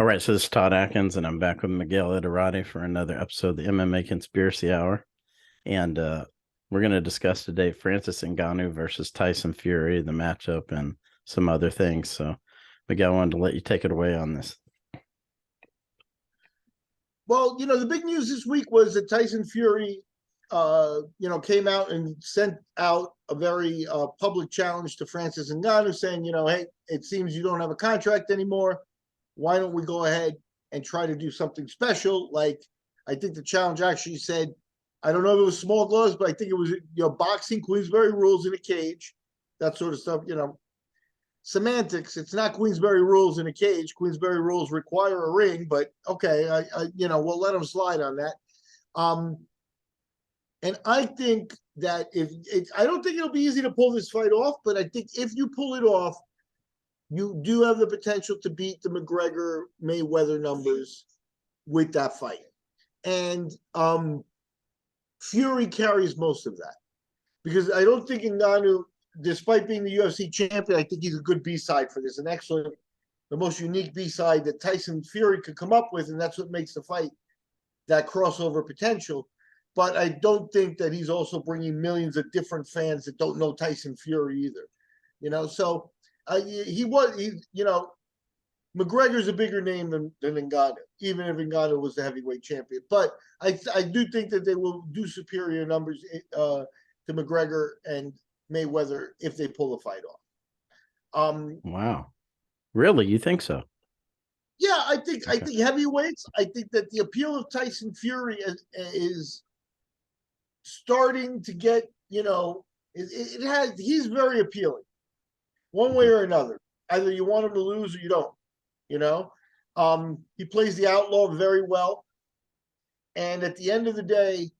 All right, so this is Todd Atkins, and I'm back with Miguel Ederati for another episode of the MMA Conspiracy Hour. And we're going to discuss today Francis Ngannou versus Tyson Fury, the matchup, and some other things. So, Miguel, I wanted to let you take it away on this. Well, the big news this week was that Tyson Fury, came out and sent out a very public challenge to Francis Ngannou saying, hey, it seems you don't have a contract anymore. Why don't we go ahead and try to do something special? Like, I think the challenge actually said, I don't know if it was small gloves, but I think it was, boxing, Queensberry rules in a cage, that sort of stuff, semantics. It's not Queensberry rules in a cage. Queensberry rules require a ring, but okay, we'll let them slide on that. And I think that I don't think it'll be easy to pull this fight off, but I think if you pull it off, you do have the potential to beat the McGregor Mayweather numbers with that fight. And Fury carries most of that because I don't think Ngannou, despite being the UFC champion, I think he's a good B-side for this, an excellent, the most unique B-side that Tyson Fury could come up with, and that's what makes the fight that crossover potential. But I don't think that he's also bringing millions of different fans that don't know Tyson Fury either. So McGregor's a bigger name than Ngannou, even if Ngannou was the heavyweight champion. But I do think that they will do superior numbers to McGregor and Mayweather if they pull the fight off. Wow, really? You think so? Yeah, I think heavyweights. I think that the appeal of Tyson Fury is starting to get. It has. He's very appealing, one way or another. Either you want him to lose or you don't. He plays the outlaw very well, and at the end of the day,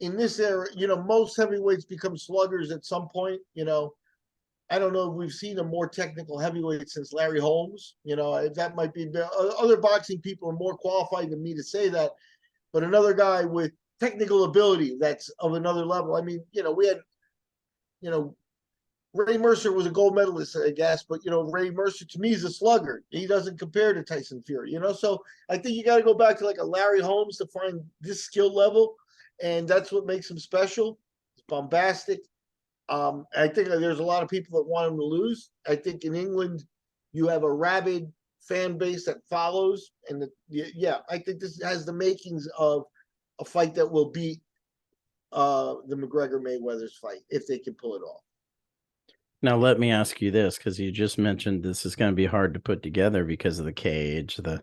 in this era, most heavyweights become sluggers at some point. I don't know if we've seen a more technical heavyweight since Larry Holmes. That might be other boxing people are more qualified than me to say that, but another guy with technical ability that's of another level. I mean, we had, Ray Mercer was a gold medalist, I guess, but Ray Mercer to me is a slugger. He doesn't compare to Tyson Fury. So I think you got to go back to like a Larry Holmes to find this skill level, and that's what makes him special. It's bombastic. I think there's a lot of people that want him to lose. I think in England, you have a rabid fan base that follows. And I think this has the makings of a fight that will beat the McGregor Mayweather's fight if they can pull it off. Now, let me ask you this, because you just mentioned this is going to be hard to put together because of the cage, the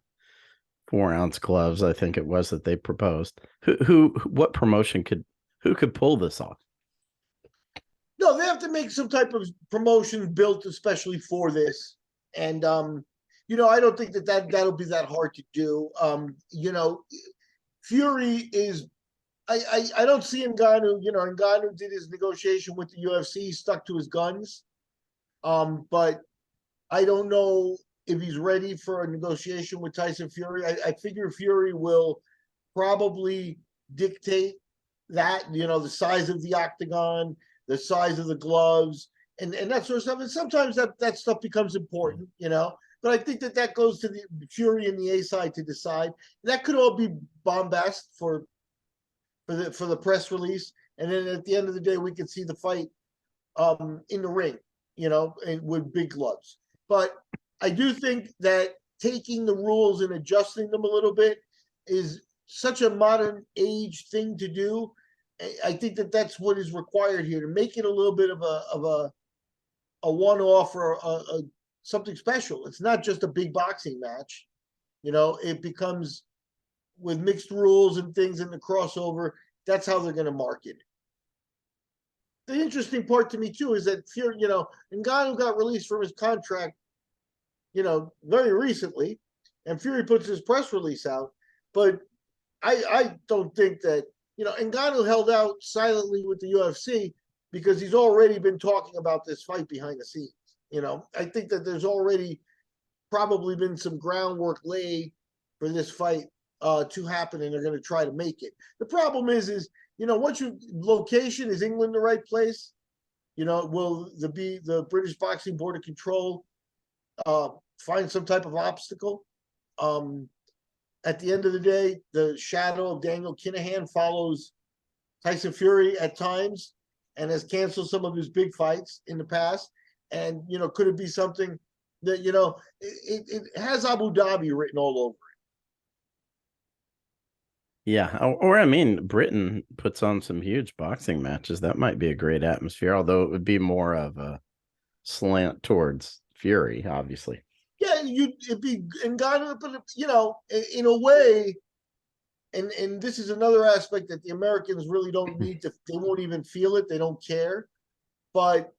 4-ounce gloves, I think it was that they proposed. What promotion who could pull this off? No, they have to make some type of promotion built especially for this. And, I don't think that'll be that hard to do. Fury is, I don't see Ngannou, Ngannou did his negotiation with the UFC, stuck to his guns. But I don't know if he's ready for a negotiation with Tyson Fury. I figure Fury will probably dictate that, the size of the octagon, the size of the gloves, and that sort of stuff. And sometimes that stuff becomes important, But I think that goes to the Fury and the A side to decide. That could all be bombast for the press release, and then at the end of the day, we could see the fight in the ring, and with big gloves. But I do think that taking the rules and adjusting them a little bit is such a modern age thing to do. I think that that's what is required here to make it a little bit of a one-off or something special. It's not just a big boxing match. It becomes with mixed rules and things in the crossover. That's how they're going to market it. The interesting part to me too is that Fury, Ngannou got released from his contract, very recently, and Fury puts his press release out. But I don't think that, Ngannou held out silently with the UFC because he's already been talking about this fight behind the scenes. I think that there's already probably been some groundwork laid for this fight to happen, and they're going to try to make it. The problem is once location, is England the right place? Will the British Boxing Board of Control find some type of obstacle? At the end of the day, the shadow of Daniel Kinahan follows Tyson Fury at times and has canceled some of his big fights in the past. And, could it be something that, it has Abu Dhabi written all over it? Yeah. Or I mean, Britain puts on some huge boxing matches. That might be a great atmosphere, although it would be more of a slant towards Fury, obviously. Yeah, it'd be Ngannou, but in a way, and this is another aspect that the Americans really don't need to. They won't even feel it. They don't care. But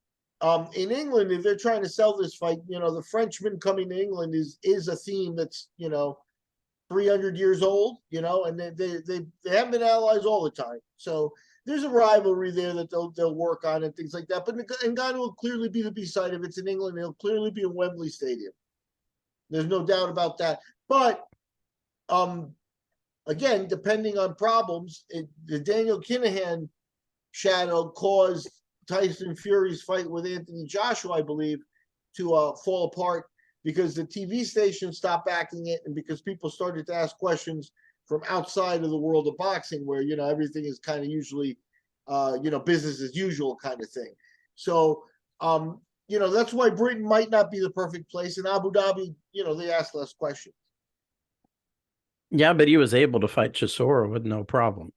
in England, if they're trying to sell this fight, the Frenchman coming to England is a theme that's 300 years old, and they haven't been allies all the time. So there's a rivalry there that they'll work on and things like that. But Ngannou will clearly be the B side if it's in England. It'll clearly be in Wembley Stadium. There's no doubt about that. But again, depending on problems, the Daniel Kinahan shadow caused Tyson Fury's fight with Anthony Joshua, I believe, to fall apart because the TV station stopped backing it and because people started to ask questions from outside of the world of boxing where, everything is kind of usually, business as usual kind of thing. So, that's why Britain might not be the perfect place. And Abu Dhabi, they ask less questions. Yeah, but he was able to fight Chisora with no problem.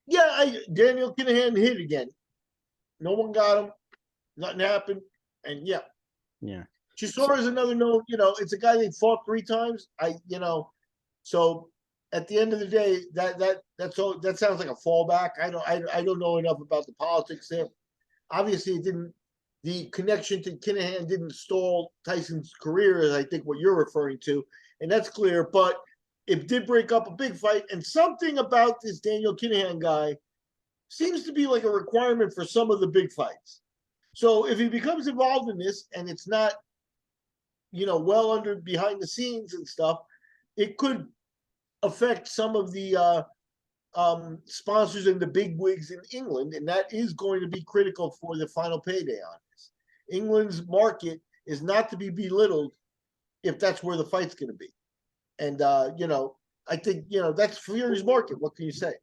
Yeah, Daniel Kinahan hit again. No one got him. Nothing happened. And yeah. Chisora is another known, it's a guy they fought 3 times. So at the end of the day, that's all. That sounds like a fallback. I don't know enough about the politics there. Obviously, the connection to Kinahan didn't stall Tyson's career, as I think what you're referring to, and that's clear. But it did break up a big fight, and something about this Daniel Kinahan guy seems to be like a requirement for some of the big fights. So if he becomes involved in this, and it's not, well under behind the scenes and stuff, it could affect some of the sponsors and the big wigs in England, and that is going to be critical for the final payday on this. England's market is not to be belittled if that's where the fight's going to be. And, I think, that's Fury's market. What can you say?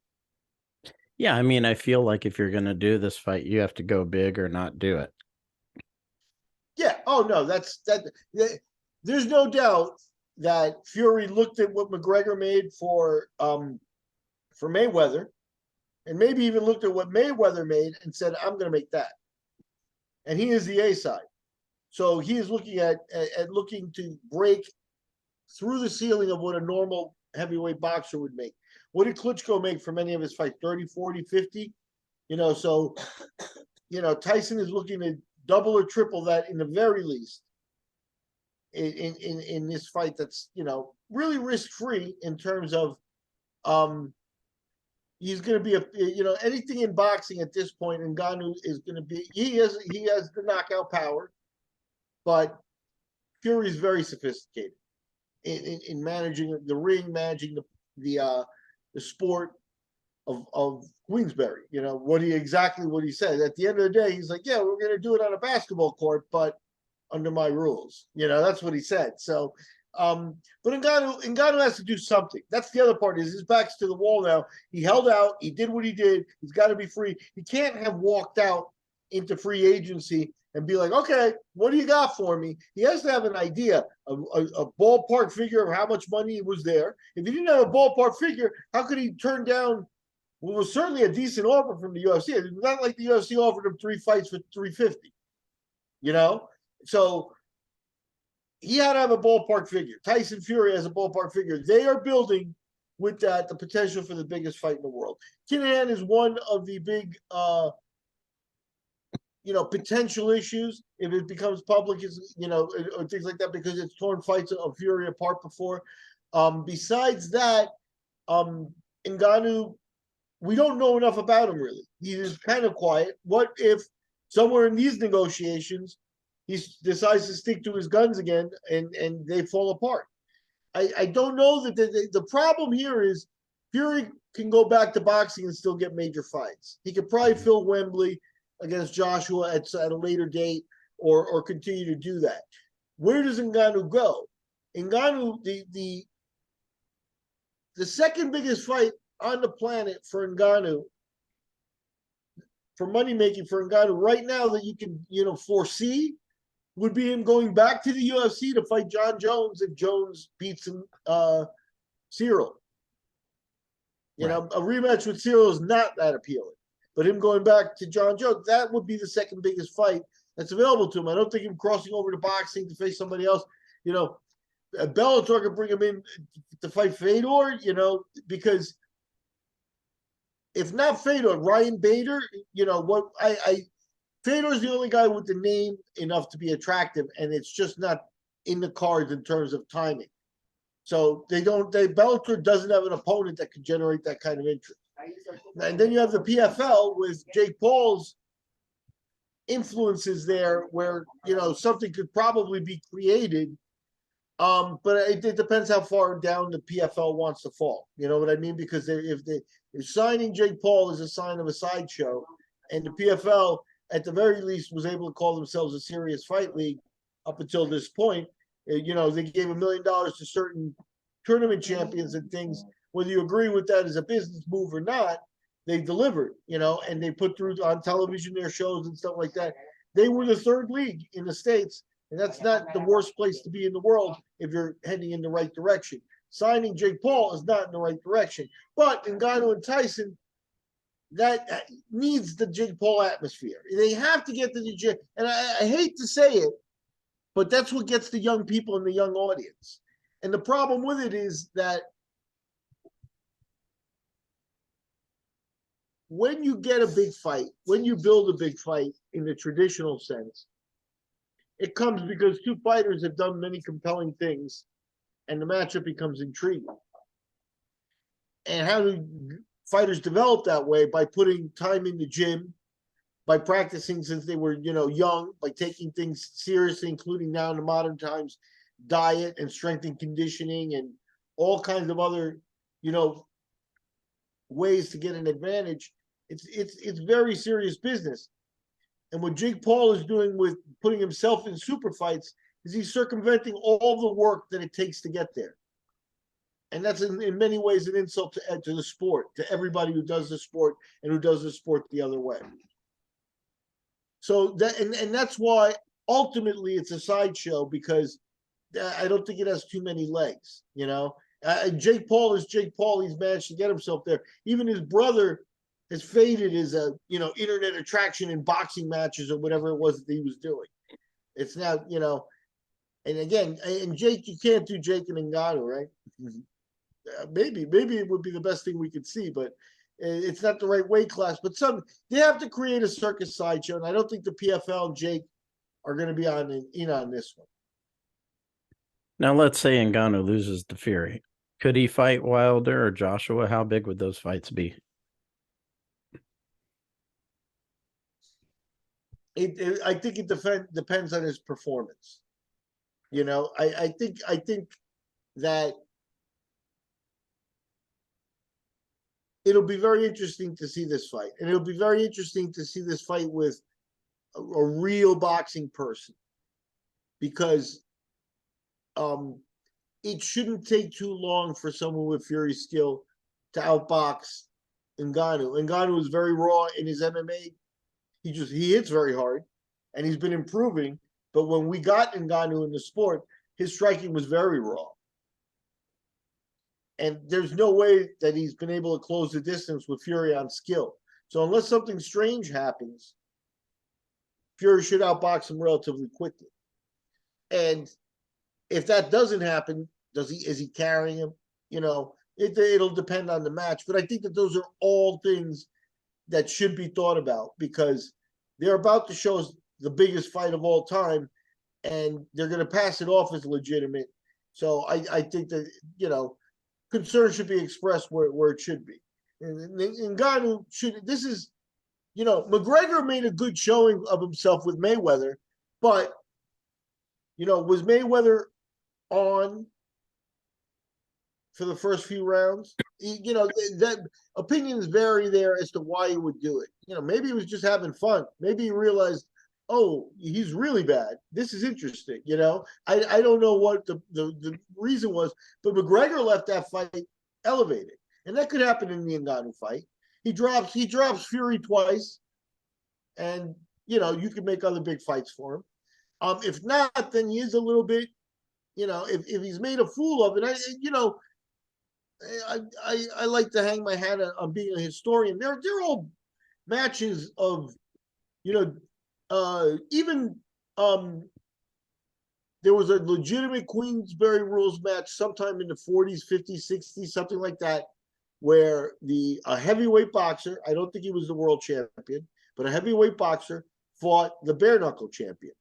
Yeah, I mean, I feel like if you're going to do this fight, you have to go big or not do it. Yeah. Oh, no, there's no doubt that Fury looked at what McGregor made for Mayweather, and maybe even looked at what Mayweather made and said, I'm going to make that. And he is the A side. So he is looking at looking to break through the ceiling of what a normal heavyweight boxer would make. What did Klitschko make for many of his fights? 30, 40, 50? So, Tyson is looking to double or triple that in the very least in this fight that's, really risk-free in terms of he's going to be anything in boxing at this point. Ngannou is going to be he has the knockout power, but Fury is very sophisticated in managing the ring, managing the sport of Queensberry. What he said at the end of the day. He's like, yeah, we're going to do it on a basketball court, but under my rules. That's what he said. So. But Ngannou has to do something. That's the other part. Is his back's to the wall now. He held out. He did what he did. He's got to be free. He can't have walked out into free agency and be like, okay, what do you got for me? He has to have an idea, a ballpark figure of how much money was there. If he didn't have a ballpark figure, how could he turn down what was certainly a decent offer from the UFC? It's not like the UFC offered him 3 fights for $350. So he had to have a ballpark figure. Tyson Fury has a ballpark figure. They are building with that the potential for the biggest fight in the world. Kinahan is one of the big, potential issues if it becomes public, or things like that, because it's torn fights of Fury apart before. Besides that, Ngannou, we don't know enough about him really. He is kind of quiet. What if somewhere in these negotiations he decides to stick to his guns again and they fall apart? I don't know that the problem here is Fury can go back to boxing and still get major fights. He could probably fill Wembley against Joshua at a later date or continue to do that. Where does Ngannou go? Ngannou, the second biggest fight on the planet for Ngannou, for money making for Ngannou right now that you can foresee would be him going back to the UFC to fight John Jones if Jones beats him, Cyril. Right. A rematch with Cyril is not that appealing. But him going back to John Jones, that would be the second biggest fight that's available to him. I don't think him crossing over to boxing to face somebody else. Bellator could bring him in to fight Fedor, because if not Fedor, Ryan Bader, Fedor's the only guy with the name enough to be attractive, and it's just not in the cards in terms of timing. So Bellator doesn't have an opponent that can generate that kind of interest. And then you have the PFL with Jake Paul's influences there where, something could probably be created. But it depends how far down the PFL wants to fall. You know what I mean? Because if signing Jake Paul is a sign of a sideshow, and the PFL at the very least was able to call themselves a serious fight league up until this point, they gave $1 million to certain tournament champions and things. Whether you agree with that as a business move or not, they delivered, and they put through on television their shows and stuff like that. They were the third league in the States, and that's not the worst place to be in the world if you're heading in the right direction. Signing Jake Paul is not in the right direction. But Ngannou and Tyson, that needs the Jake Paul atmosphere. They have to get to the Jake, and I hate to say it, but that's what gets the young people and the young audience. And the problem with it is that when you get a big fight, when you build a big fight in the traditional sense, it comes because two fighters have done many compelling things, and the matchup becomes intriguing. And how do fighters develop that way? By putting time in the gym, by practicing since they were, young, by taking things seriously, including now in the modern times, diet and strength and conditioning and all kinds of other, ways to get an advantage. It's very serious business. And what Jake Paul is doing with putting himself in super fights is he's circumventing all the work that it takes to get there. And that's in many ways an insult to the sport, to everybody who does the sport and who does the sport the other way. So and that's why ultimately it's a sideshow, because I don't think it has too many legs, Jake Paul is Jake Paul. He's managed to get himself there. Even his brother has faded as a, internet attraction in boxing matches or whatever it was that he was doing. It's now, and again, and Jake, you can't do Jake and Ngannou, right? Maybe it would be the best thing we could see, but it's not the right weight class. But they have to create a circus sideshow, and I don't think the PFL and Jake are going to be in on this one. Now, let's say Ngannou loses to Fury. Could he fight Wilder or Joshua? How big would those fights be? I think it depends on his performance. I think that it'll be very interesting to see this fight, and it'll be very interesting to see this fight with a real boxing person, because it shouldn't take too long for someone with Fury's skill to outbox Ngannou. Ngannou is very raw in his MMA. He hits very hard, and he's been improving. But when we got Ngannou in the sport, his striking was very raw. And there's no way that he's been able to close the distance with Fury on skill. So unless something strange happens, Fury should outbox him relatively quickly. And if that doesn't happen, is he carrying him? It'll depend on the match. But I think that those are all things that should be thought about, because they're about to show us the biggest fight of all time, and they're going to pass it off as legitimate. So I think that, concern should be expressed where it should be. And Ngannou McGregor made a good showing of himself with Mayweather, but, was Mayweather on for the first few rounds? That opinions vary there as to why he would do it. Maybe he was just having fun. Maybe he realized oh, he's really bad. This is interesting. I don't know what the reason was, but McGregor left that fight elevated, and that could happen in the Ngannou fight. He drops Fury twice, and you can make other big fights for him. If not, then he is a little bit. If he's made a fool of it, I like to hang my hat on being a historian. They're all matches of even there was a legitimate Queensberry rules match sometime in the 40s, 50s, 60s, something like that, where a heavyweight boxer, I don't think he was the world champion, but a heavyweight boxer fought the bare knuckle champion.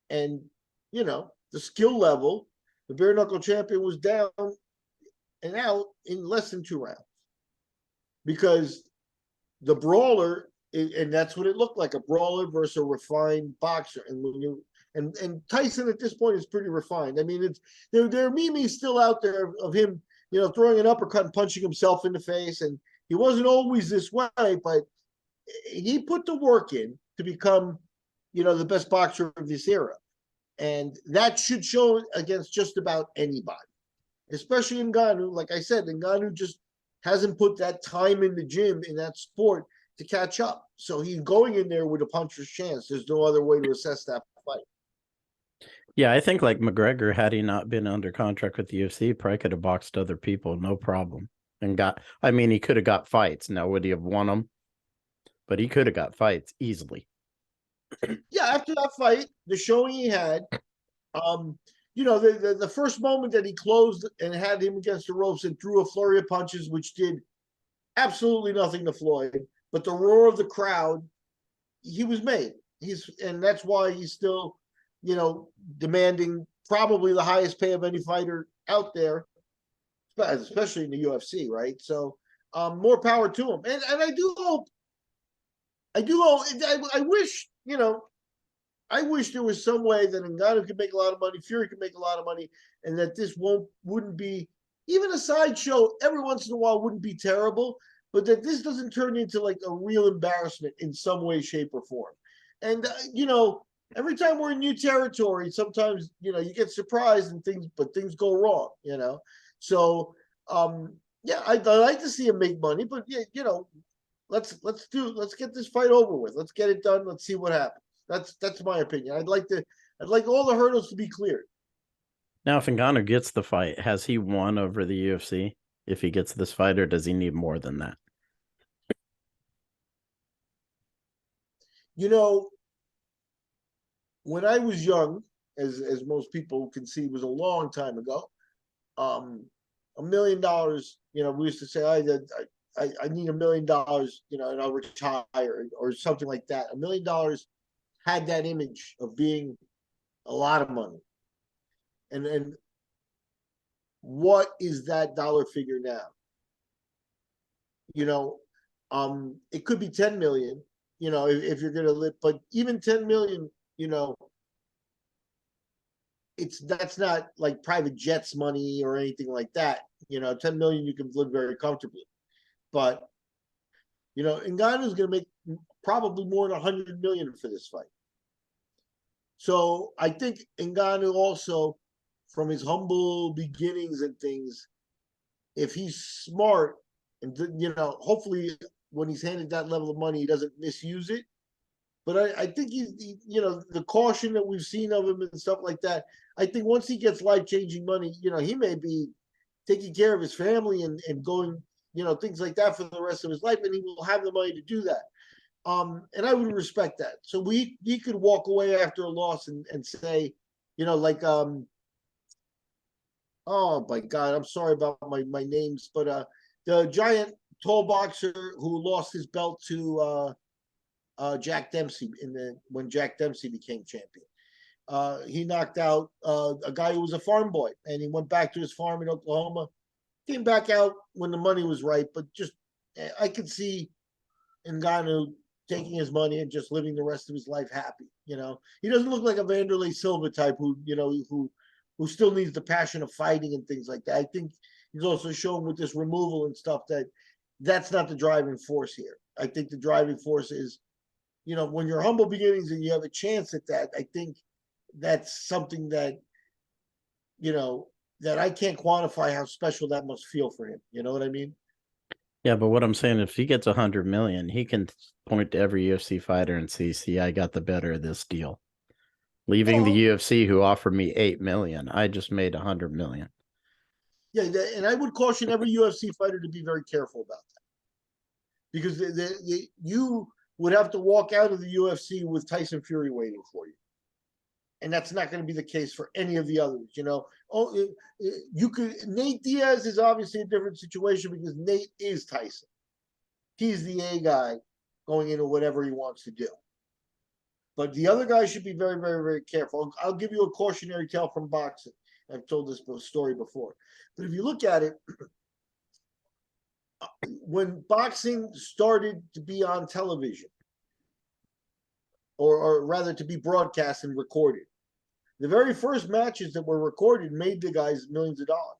And, the skill level, the bare knuckle champion was down and out in less than 2 rounds because the brawler, and that's what it looked like, a brawler versus a refined boxer. And and Tyson at this point is pretty refined. I mean, there are memes still out there of him, throwing an uppercut and punching himself in the face. And he wasn't always this way, but he put the work in to become, the best boxer of this era. And that should show against just about anybody, especially Ngannou. Like I said, Ngannou just hasn't put that time in the gym in that sport to catch up. So he's going in there with a puncher's chance. There's no other way to assess that fight. Yeah, I think like McGregor, had he not been under contract with the UFC, probably could have boxed other people, no problem. And he could have got fights. Now, would he have won them? But he could have got fights easily. Yeah, after that fight, the showing he had, the first moment that he closed and had him against the ropes and threw a flurry of punches, which did absolutely nothing to Floyd, but the roar of the crowd, he was made. And that's why he's still, demanding probably the highest pay of any fighter out there, especially in the UFC, right? So more power to him. And I wish, I wish there was some way that Ngannou could make a lot of money, Fury could make a lot of money, and that this wouldn't be even a sideshow every once in a while wouldn't be terrible, but that this doesn't turn into like a real embarrassment in some way, shape, or form. And every time we're in new territory, sometimes you get surprised and things go wrong. So yeah, I'd like to see him make money, but yeah, let's get this fight over with. Let's get it done. Let's see what happens. That's my opinion. I'd like all the hurdles to be cleared. Now, if Ngannou gets the fight, has he won over the UFC? If he gets this fight, or does he need more than that? When I was young, as most people can see, was a long time ago. $1 million. We used to say, I need $1 million, and I'll retire or something like that. $1 million had that image of being a lot of money. And what is that dollar figure now? It could be 10 million, if you're going to live, but even 10 million, that's not like private jets money or anything like that. 10 million, you can live very comfortably. But, Ngannou's going to make probably more than 100 million for this fight. So I think Ngannou also, from his humble beginnings and things, if he's smart and, hopefully when he's handed that level of money, he doesn't misuse it. But I think the caution that we've seen of him and stuff like that, I think once he gets life-changing money, he may be taking care of his family and going, things like that for the rest of his life, and he will have the money to do that. And I would respect that. So he could walk away after a loss and say, oh my God, I'm sorry about my names, but the giant tall boxer who lost his belt to Jack Dempsey when Jack Dempsey became champion. He knocked out a guy who was a farm boy, and he went back to his farm in Oklahoma. Came back out when the money was right, but just I could see Ngannou taking his money and just living the rest of his life happy. He doesn't look like a Vanderlei Silva type who still needs the passion of fighting and things like that. I think he's also shown with this removal and stuff that that's not the driving force here. I think the driving force is, when you're humble beginnings and you have a chance at that, I think that's something that, that I can't quantify how special that must feel for him. You know what I mean? Yeah, but what I'm saying, if he gets 100 million, he can point to every UFC fighter and see, I got the better of this deal. Leaving the Well, UFC, who offered me 8 million, I just made 100 million. yeah, and I would caution every UFC fighter to be very careful about that because you would have to walk out of the UFC with Tyson Fury waiting for you, and that's not going to be the case for any of the others. You could. Nate Diaz is obviously a different situation because Nate is Tyson. He's the A guy going into whatever he wants to do. But the other guys should be very, very, very careful. I'll give you a cautionary tale from boxing. I've told this story before. But if you look at it, when boxing started to be on television, or rather to be broadcast and recorded, the very first matches that were recorded made the guys millions of dollars.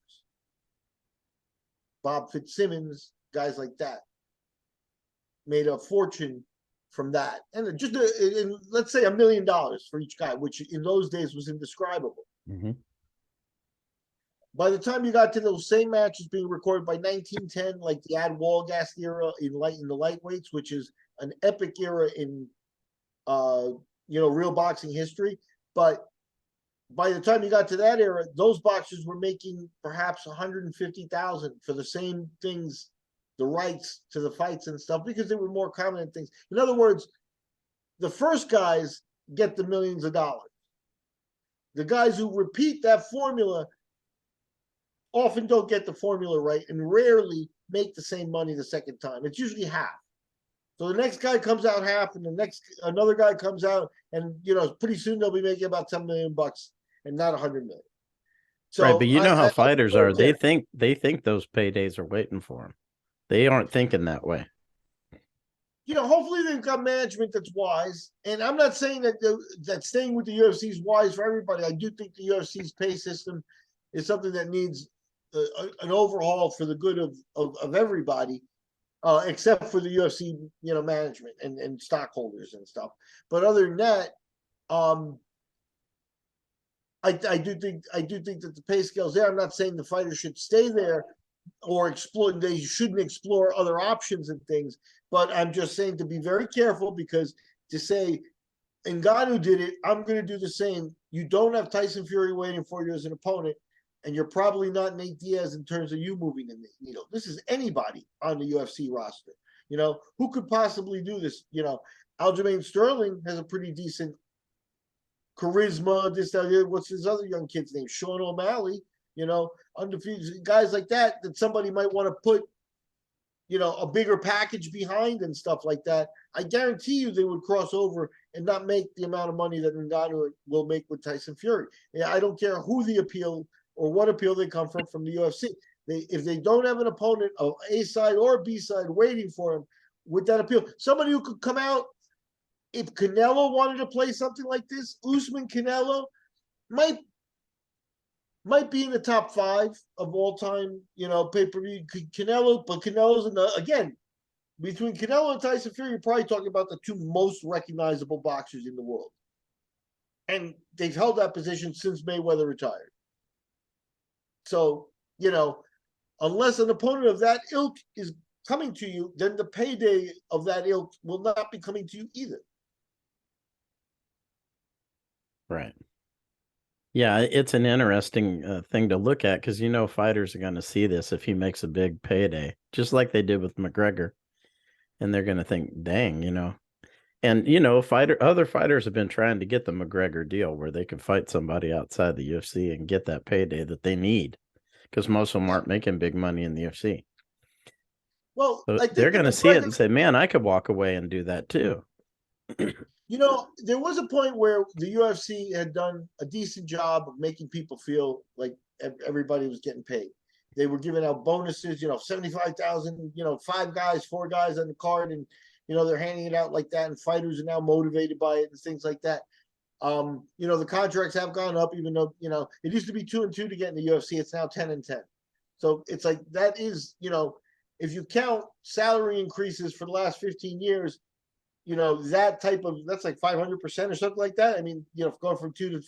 Bob Fitzsimmons, guys like that, made a fortune from that. And just let's say $1 million for each guy, which in those days was indescribable. Mm-hmm. By the time you got to those same matches being recorded by 1910, like the Ad Walgast era in the lightweights, which is an epic era in real boxing history. But by the time you got to that era, those boxers were making perhaps 150,000 for the same things, the rights to the fights and stuff, because they were more common things. In other words, the first guys get the millions of dollars. The guys who repeat that formula often don't get the formula right and rarely make the same money the second time. It's usually half. So the next guy comes out half, and another guy comes out, and pretty soon they'll be making about $10 million and not 100 million. So Right, but you know how I fighters are. They think those paydays are waiting for them. They aren't thinking that way. Hopefully they've got management that's wise. And I'm not saying that staying with the UFC is wise for everybody. I do think the UFC's pay system is something that needs an overhaul for the good of everybody, except for the UFC, management and stockholders and stuff. But other than that, I do think that the pay scale's there. I'm not saying the fighters should stay there or explore. They shouldn't explore other options and things. But I'm just saying to be very careful, because to say Ngannou did it, I'm going to do the same. You don't have Tyson Fury waiting for you as an opponent, and you're probably not Nate Diaz in terms of you moving the needle. This is anybody on the UFC roster. Who could possibly do this? Aljamain Sterling has a pretty decent charisma. What's his other young kid's name? Sean O'Malley. Undefeated guys like that somebody might want to put, a bigger package behind and stuff like that. I guarantee you they would cross over and not make the amount of money that Ngannou will make with Tyson Fury. Yeah, I don't care who the appeal or what appeal they come from the UFC. If they don't have an opponent of A side or B side waiting for him with that appeal, somebody who could come out, if Canelo wanted to play something like this, Usman Canelo might be in the top 5 of all time, pay-per-view. Canelo's again, between Canelo and Tyson Fury, you're probably talking about the two most recognizable boxers in the world. And they've held that position since Mayweather retired. So, unless an opponent of that ilk is coming to you, then the payday of that ilk will not be coming to you either. Right. Yeah, it's an interesting thing to look at, because fighters are going to see this if he makes a big payday, just like they did with McGregor, and they're going to think, "Dang, And other fighters have been trying to get the McGregor deal where they could fight somebody outside the UFC and get that payday that they need, because most of them aren't making big money in the UFC. Well, So I think they're going to see it and say, "Man, I could walk away and do that too." There was a point where the UFC had done a decent job of making people feel like everybody was getting paid. They were giving out bonuses, 75,000, 5 guys, 4 guys on the card, and they're handing it out like that, and fighters are now motivated by it and things like that. The contracts have gone up, even though, it used to be 2 and 2 to get in the UFC. It's now 10 and 10. So it's like, that is, if you count salary increases for the last 15 years, that type of, that's like 500% or something like that. I mean, going from 2 to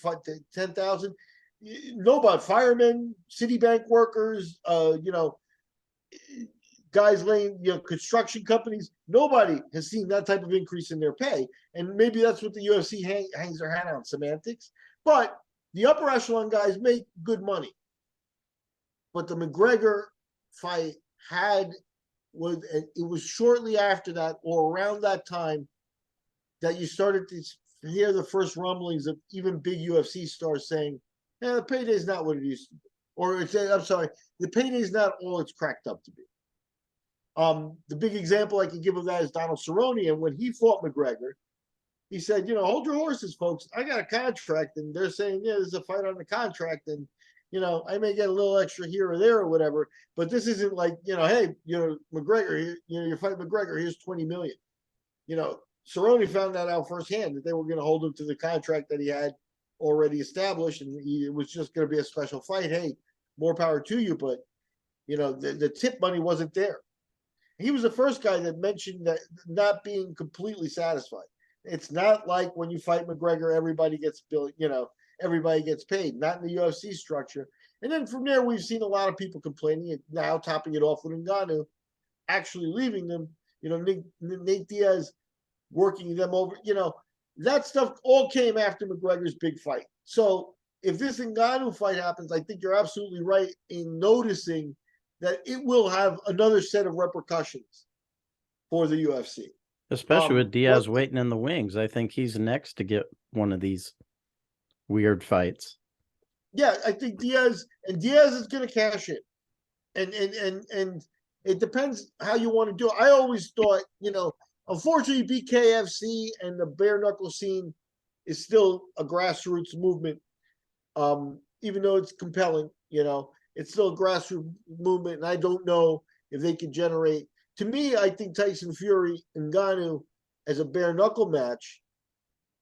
10,000. Know about firemen, Citibank workers, guys laying, construction companies. Nobody has seen that type of increase in their pay. And maybe that's what the UFC hangs their hat on, semantics. But the upper echelon guys make good money. But the McGregor fight it was shortly after that or around that time that you started to hear the first rumblings of even big UFC stars saying, the payday's not what it used to be. Or I'm sorry, the payday's not all it's cracked up to be. The big example I can give of that is Donald Cerrone. And when he fought McGregor, he said, hold your horses, folks. I got a contract. And they're saying, there's a fight on the contract. And, I may get a little extra here or there or whatever. But this isn't like, hey, McGregor, you're fighting McGregor. Here's 20 million. Cerrone found that out firsthand that they were going to hold him to the contract that he had already established. And it was just going to be a special fight. Hey, more power to you. But, the tip money wasn't there. He was the first guy that mentioned that not being completely satisfied. It's not like when you fight McGregor, everybody gets billed, everybody gets paid, not in the UFC structure. And then from there, we've seen a lot of people complaining, and now topping it off with Ngannou actually leaving them, Nate Diaz working them over, that stuff all came after McGregor's big fight. So if this Ngannou fight happens, I think you're absolutely right in noticing that it will have another set of repercussions for the UFC. Especially with Diaz waiting in the wings. I think he's next to get one of these weird fights. Yeah, I think Diaz is going to cash in. And it depends how you want to do it. I always thought, unfortunately, BKFC and the bare knuckle scene is still a grassroots movement. Even though it's compelling, it's still a grassroots movement, and I don't know if they can generate. To me, I think Tyson Fury and Ngannou as a bare knuckle match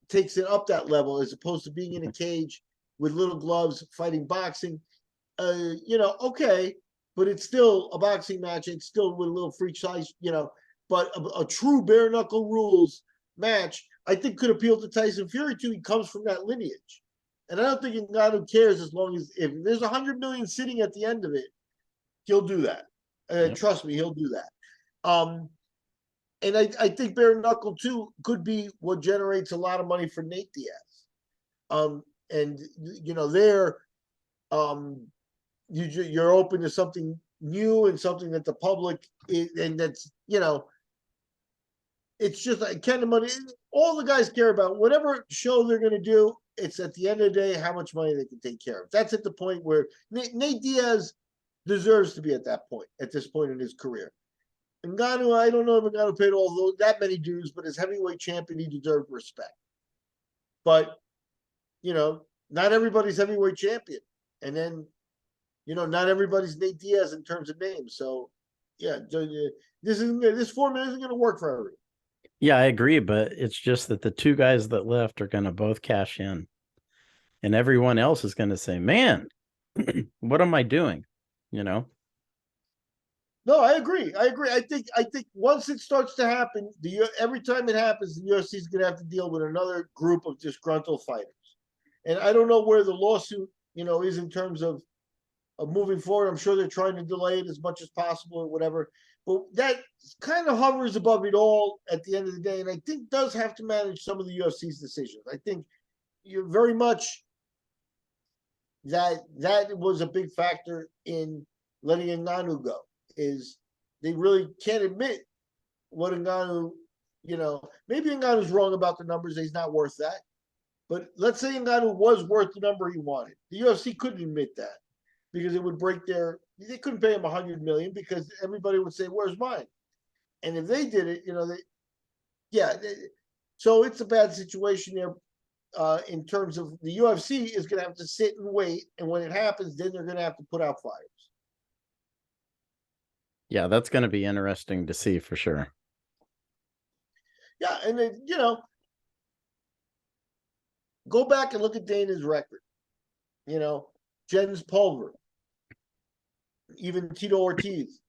takes it up that level as opposed to being in a cage with little gloves fighting boxing. Okay, but it's still a boxing match. It's still with a little freak size, but a true bare knuckle rules match, I think could appeal to Tyson Fury too. He comes from that lineage. And I don't think Ngannou cares as long as if there's 100 million sitting at the end of it, he'll do that. Yep. Trust me, he'll do that. And I think bare knuckle too could be what generates a lot of money for Nate Diaz. And you're open to something new and something that the public and that's it's just like kind of money. All the guys care about whatever show they're going to do. It's at the end of the day how much money they can take care of. That's at the point where Nate Diaz deserves to be at that point, at this point in his career. Ngannou, I don't know if Ngannou paid that many dues, but as heavyweight champion, he deserved respect. But, not everybody's heavyweight champion. And then, not everybody's Nate Diaz in terms of names. So, yeah, this format isn't going to work for everyone. Yeah, I agree, but it's just that the two guys that left are going to both cash in. And everyone else is going to say, man, what am I doing? No, I agree. I think once it starts to happen, every time it happens, the UFC is going to have to deal with another group of disgruntled fighters. And I don't know where the lawsuit, is in terms of moving forward. I'm sure they're trying to delay it as much as possible or whatever. But that kind of hovers above it all at the end of the day, and I think does have to manage some of the UFC's decisions. I think you're very much that was a big factor in letting Ngannou go. Is they really can't admit what Ngannou, maybe Ngannou's wrong about the numbers. He's not worth that. But let's say Ngannou was worth the number he wanted. The UFC couldn't admit that because it would break they couldn't pay him 100 million because everybody would say, where's mine? And if they did it, so it's a bad situation there in terms of the UFC is going to have to sit and wait. And when it happens, then they're going to have to put out fires. Yeah, that's going to be interesting to see for sure. Yeah, and then, go back and look at Dana's record. Jens Pulver, even Tito Ortiz,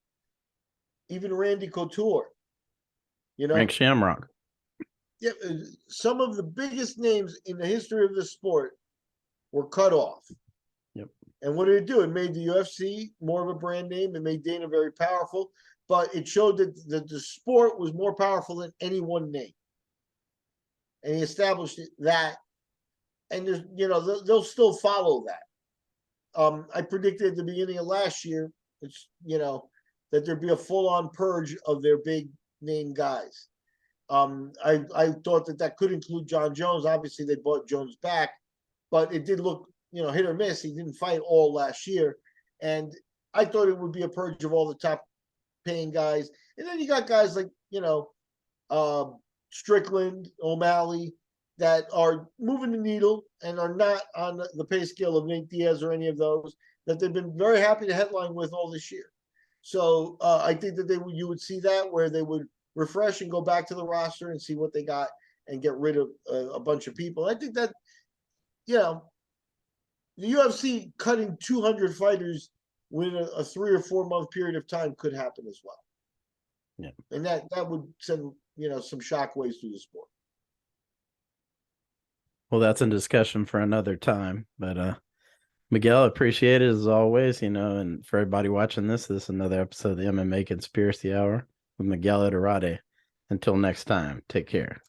even Randy Couture. Frank Shamrock. Yeah, some of the biggest names in the history of the sport were cut off. Yep. And what did it do? It made the UFC more of a brand name. It made Dana very powerful, but it showed that the sport was more powerful than any one name. And he established that. And there's, they'll still follow that. I predicted at the beginning of last year, that there'd be a full-on purge of their big name guys. I thought that could include John Jones. Obviously, they bought Jones back, but it did look, hit or miss. He didn't fight all last year, and I thought it would be a purge of all the top-paying guys. And then you got guys like Strickland, O'Malley, that are moving the needle and are not on the pay scale of Nate Diaz or any of those that they've been very happy to headline with all this year. So I think that you would see that where they would refresh and go back to the roster and see what they got and get rid of a bunch of people. I think that, the UFC cutting 200 fighters within a 3 or 4 month period of time could happen as well. Yeah. And that would send, some shockwaves through the sport. Well, that's a discussion for another time. But Miguel, appreciate it as always, and for everybody watching this is another episode of the MMA Conspiracy Hour with Miguel Iturrate. Until next time, take care.